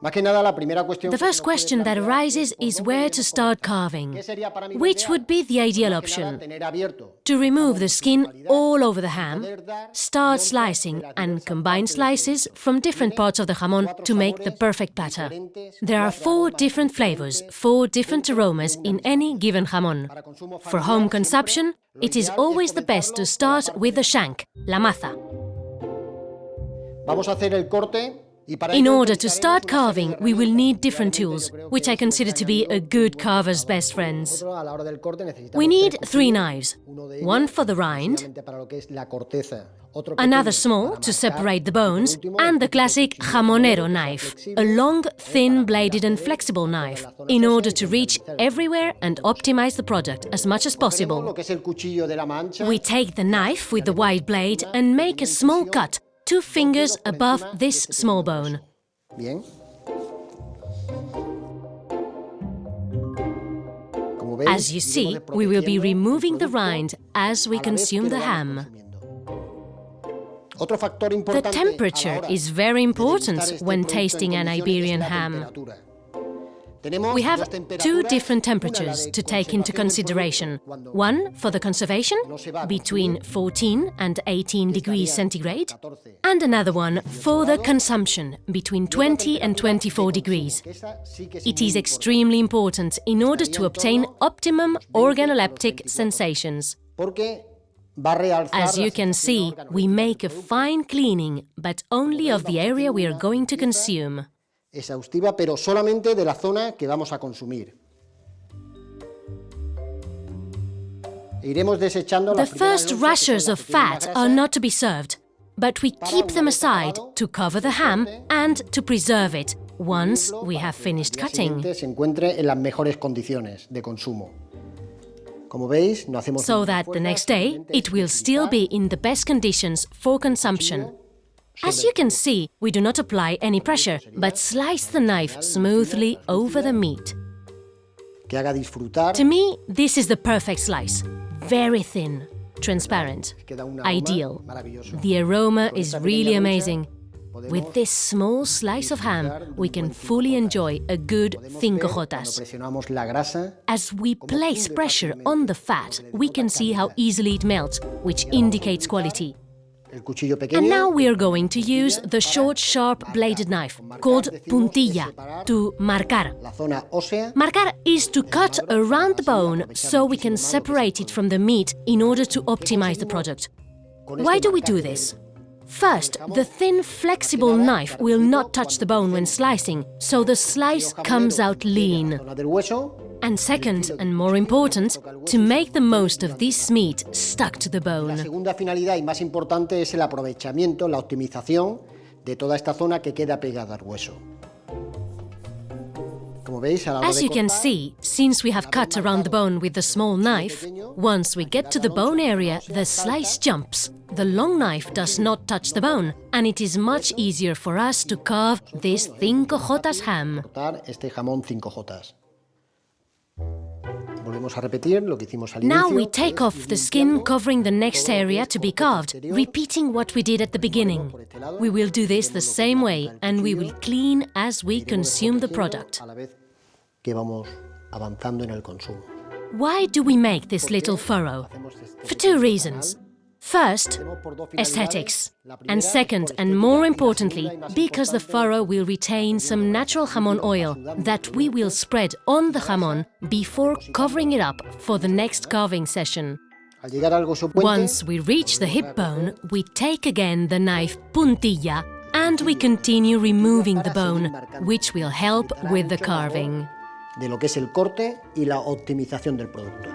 The first question that arises is where to start carving. Which would be the ideal option? To remove the skin all over the ham, start slicing and combine slices from different parts of the jamón to make the perfect platter. There are 4 different flavors, 4 different aromas in any given jamón. For home consumption, it is always the best to start with the shank, la maza. In order to start carving, we will need different tools, which I consider to be a good carver's best friends. We need 3 knives, one for the rind, another small to separate the bones, and the classic jamonero knife, a long, thin-bladed and flexible knife, in order to reach everywhere and optimize the product as much as possible. We take the knife with the wide blade and make a small cut 2 fingers above this small bone. As you see, we will be removing the rind as we consume the ham. The temperature is very important when tasting an Iberian ham. We have 2 different temperatures to take into consideration. One for the conservation, between 14 and 18 degrees centigrade, and another one for the consumption, between 20 and 24 degrees. It is extremely important in order to obtain optimum organoleptic sensations. As you can see, we make a fine cleaning, but only of the area we are going to consume. Exhaustiva, pero solamente de la zona que vamos a consumir. The first rashers of fat are not to be served, but we keep them aside to cover the ham and to preserve it once we have finished cutting. So that the next day it will still be in the best conditions for consumption. As you can see, we do not apply any pressure, but slice the knife smoothly over the meat. To me, this is the perfect slice. Very thin, transparent, ideal. The aroma is really amazing. With this small slice of ham, we can fully enjoy a good CINCO JOTAS. As we place pressure on the fat, we can see how easily it melts, which indicates quality. And now we are going to use the short, sharp-bladed knife, called puntilla, to marcar. Marcar is to cut around the bone so we can separate it from the meat in order to optimize the product. Why do we do this? First, the thin, flexible knife will not touch the bone when slicing, so the slice comes out lean. And second, and more important, to make the most of this meat stuck to the bone. La segunda finalidad y más importante es el aprovechamiento, la optimización de toda esta zona que queda pegada al hueso. As you can see, since we have cut around the bone with the small knife, once we get to the bone area, the slice jumps. The long knife does not touch the bone, and it is much easier for us to carve this CINCO JOTAS ham. Now we take off the skin covering the next area to be carved, repeating what we did at the beginning. We will do this the same way, and we will clean as we consume the product. Why do we make this little furrow? For 2 reasons. First, aesthetics, and second, and more importantly, because the furrow will retain some natural jamón oil that we will spread on the jamón before covering it up for the next carving session. Once we reach the hip bone, we take again the knife puntilla and we continue removing the bone, which will help with the carving. De lo que es el corte y la optimización del producto.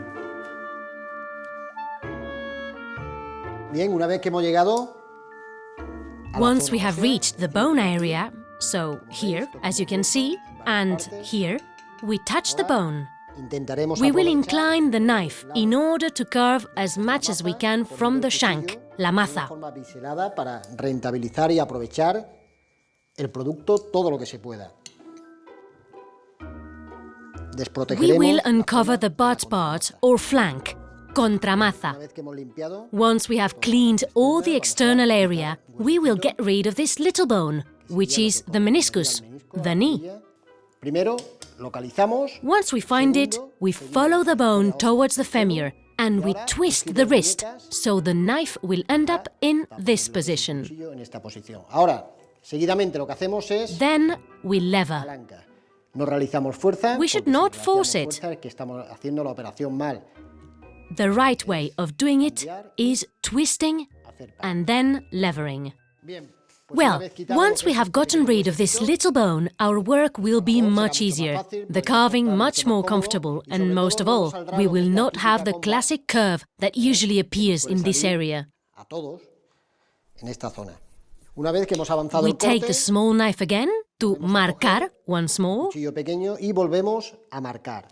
Once we have reached the bone area, so here, as you can see, and here, we touch the bone. We will incline the knife in order to carve as much as we can from the shank, la maza. Para rentabilizar y aprovechar el producto todo lo que se pueda. We will uncover the butt part or flank, contramaza. Once we have cleaned all the external area, we will get rid of this little bone, which is the meniscus. the knee. Primero, localizamos. Once we find it, we follow the bone towards the femur and we twist the wrist so the knife will end up in this position. En esta posición. Ahora, seguidamente lo que hacemos es Then we lever. palanca. No realizamos fuerza. We should porque not si force realizamos it. fuerza es que estamos haciendo la operación mal. The right way of doing it is twisting and then levering. Bien. Pues Well, una vez quitado once we este have gotten rid of this little bone, our work will be much easier, the carving much more comfortable, and most of all, we will not have the classic curve that usually appears in this area. a todos en esta zona. Una vez que hemos avanzado We el take corte, the small knife again to marcar once more. cuchillo pequeño y volvemos a marcar.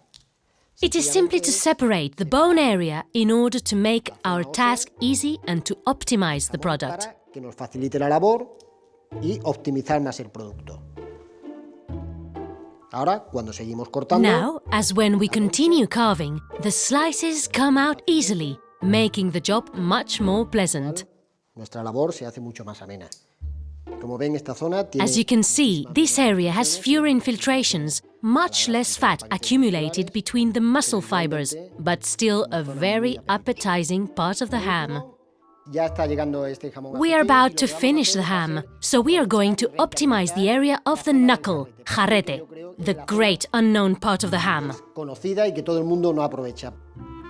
It is simply to separate the bone area in order to make our task easy and to optimize the product. Para que nos facilite la labor y optimizar más el producto. Ahora, cuando seguimos cortando, Now, as when we continue carving, the slices come out easily, making the job much more pleasant. nuestra labor se hace mucho más amena. Como ven, esta zona tiene As you can see, this area has fewer infiltrations, much less fat accumulated between the muscle fibers, but still a very appetizing part of the ham. ya está llegando este jamón. We are about to finish the ham, so we are going to optimize the area of the knuckle, jarrete, the great unknown part of the ham. Conocida y que todo el mundo no aprovecha.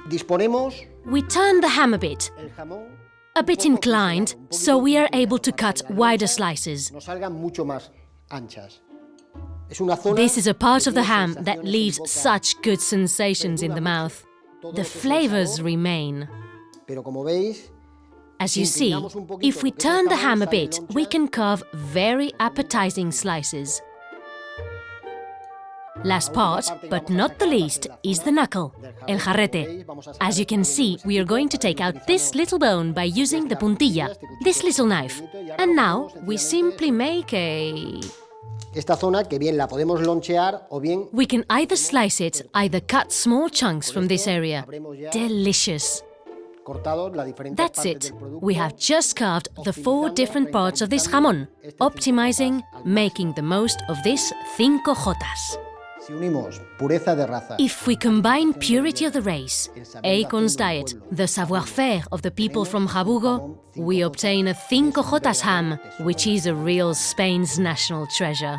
Disponemos We turn the ham a bit inclined, so we are able to cut wider slices. nos salgan mucho más anchas. Es una zona This is a part of the que ham tiene that sensaciones leaves en boca, such good sensations in the mouth. The flavors remain. pero como veis, As you see, if we turn the ham a bit, we can carve very appetizing slices. Last part, but not the least, is the knuckle, el jarrete. As you can see, we are going to take out this little bone by using the puntilla, this little knife. And now, we simply make a... esta zona que bien la podemos lonchear o bien We can either slice it, either cut small chunks from this area. Delicious. cortado las diferentes That's partes it. del producto. We have just carved the 4 different parts of this jamón, optimizing, making the most of this CINCO JOTAS. Si unimos pureza de raza, If we combine purity of the race, Acorn's diet, the savoir-faire of the people from Jabugo, we obtain a CINCO JOTAS ham, which is a real Spain's national treasure.